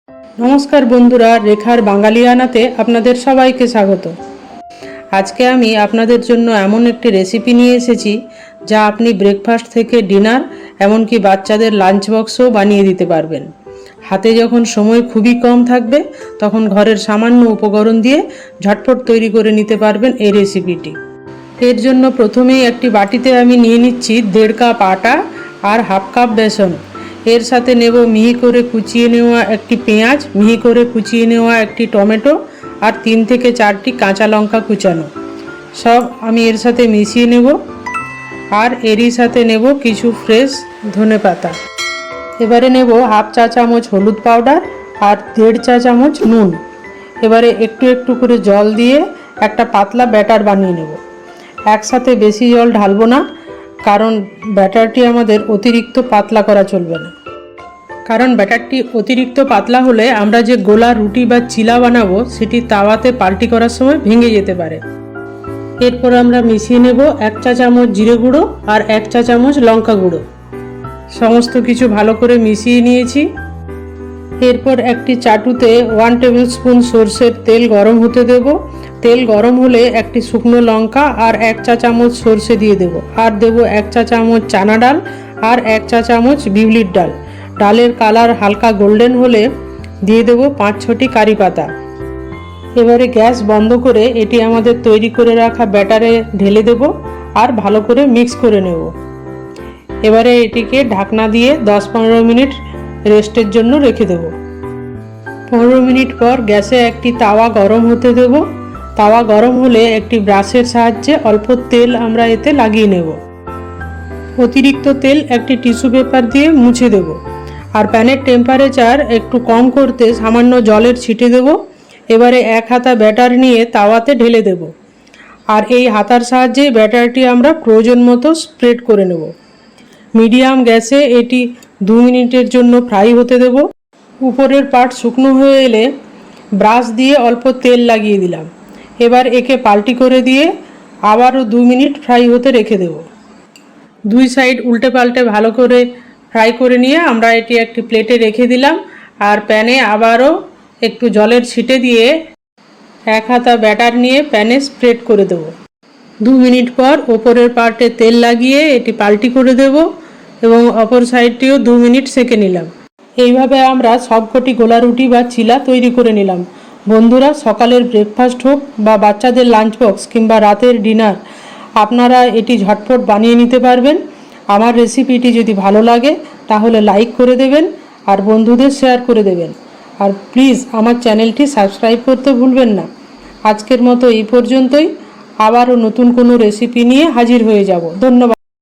নমস্কার বন্ধুরা, রেখার বাঙালিয়ানাতে আপনাদের সবাইকে স্বাগত। আজকে আমি আপনাদের জন্য এমন একটি রেসিপি নিয়ে এসেছি যা আপনি ব্রেকফাস্ট থেকে ডিনার এমনকি বাচ্চাদের লাঞ্চ বক্সও বানিয়ে দিতে পারবেন। হাতে যখন সময় খুবই কম থাকবে তখন ঘরের সামান্য উপকরণ দিয়ে ঝটপট তৈরি করে নিতে পারবেন এই রেসিপিটি। এর জন্য প্রথমেই একটি বাটিতে আমি নিয়ে নিচ্ছি 1.5 কাপ আটা আর হাফ কাপ বেসন। এর সাথে নেব মিহি করে কুচিয়ে নেওয়া একটি পেঁয়াজ, মিহি করে কুচিয়ে নেওয়া একটি টমেটো আর 3 থেকে 4টি কাঁচা লঙ্কা কুচানো। সব আমি এর সাথে মিশিয়ে নেব। আর এরই সাথে নেব কিছু ফ্রেশ ধনেপাতা। এবারে নেব হাফ চা চামচ হলুদ পাউডার আর 1.5 চা চামচ নুন। এবারে একটু একটু করে জল দিয়ে একটা পাতলা ব্যাটার বানিয়ে নেব। একসাথে বেশি জল ঢালবো না, কারণ ব্যাটারটি আমাদের অতিরিক্ত পাতলা করা চলবে না। কারণ ব্যাটারটি অতিরিক্ত পাতলা হলে আমরা যে গোলা রুটি বা চিলা বানাবো সেটি তাওয়াতে পাল্টি করার সময় ভেঙে যেতে পারে। এরপর আমরা মিশিয়ে নেব 1 চা চামচ জিরে গুঁড়ো আর 1 চা চামচ লঙ্কা গুঁড়ো। সমস্ত কিছু ভালো করে মিশিয়ে নিয়েছি। এরপর একটি চাটুতে 1 টেবিল স্পুন সরষের তেল গরম হতে দেব। তেল গরম হলে একটি শুকনো লঙ্কা আর 1 চা চামচ সরষে দিয়ে দেব। আর দেব 1 চা চামচ চানা ডাল আর 1 চা চামচ বিউলির ডাল। ডালের কালার হালকা গোল্ডেন হলে দিয়ে দেব 5-6টি কারি পাতা। এবারে গ্যাস বন্ধ করে এটি আমাদের তৈরি করে রাখা ব্যাটারে ঢেলে দেব আর ভালো করে মিক্স করে নেব। এবারে এটিকে ঢাকনা দিয়ে 10-15 মিনিট রেস্টের জন্য রেখে দেব। 15 মিনিট পর গ্যাসে একটি তাওয়া গরম হতে দেব। তাওয়া গরম হলে একটি ব্রাশের সাহায্যে অল্প তেল আমরা এতে লাগিয়ে নেব। অতিরিক্ত তেল একটি টিস্যু পেপার দিয়ে মুছে দেব। আর প্যানের টেম্পারেচার একটু কম করতে সামান্য জলের ছিটে দেব। এবারে 1 হাতা ব্যাটার নিয়ে তাওয়াতে ঢেলে দেব। আর এই হাতার সাহায্যে ব্যাটারটি আমরা প্রয়োজন মতো স্প্রেড করে নেব। মিডিয়াম গ্যাসে এটি 2 মিনিটের জন্য ফ্রাই হতে দেব। উপরের পার্ট শুকনো হয়ে এলে ব্রাশ দিয়ে অল্প তেল লাগিয়ে দিলাম। এবার একে পাল্টি করে দিয়ে আবারও 2 মিনিট ফ্রাই হতে রেখে দেব। 2 সাইড উল্টে পাল্টে ভালো করে ফ্রাই করে নিয়ে আমরা এটি একটি প্লেটে রেখে দিলাম। আর প্যানে আবারও একটু জলের ছিটে দিয়ে 1 হাতা ব্যাটার নিয়ে প্যানে স্প্রেড করে দেব। 2 মিনিট পর ওপরের পার্টে তেল লাগিয়ে এটি পাল্টি করে দেব এবং অপর সাইডটিও 2 মিনিট সেঁকে নিলাম। এইভাবে আমরা সবকটি গোলা রুটি বা চিলা তৈরি করে নিলাম। বন্ধুরা, সকালের ব্রেকফাস্ট হোক বা বাচ্চাদের লাঞ্চ বক্স কিংবা রাতের ডিনার, আপনারা এটি ঝটপট বানিয়ে নিতে পারবেন। আমার রেসিপিটি যদি ভালো লাগে তাহলে লাইক করে দেবেন আর বন্ধুদের শেয়ার করে দেবেন। আর প্লিজ আমার চ্যানেলটি সাবস্ক্রাইব করতে ভুলবেন না। আজকের মতো এই পর্যন্তই। আবারও নতুন কোনো রেসিপি নিয়ে হাজির হয়ে যাব। ধন্যবাদ।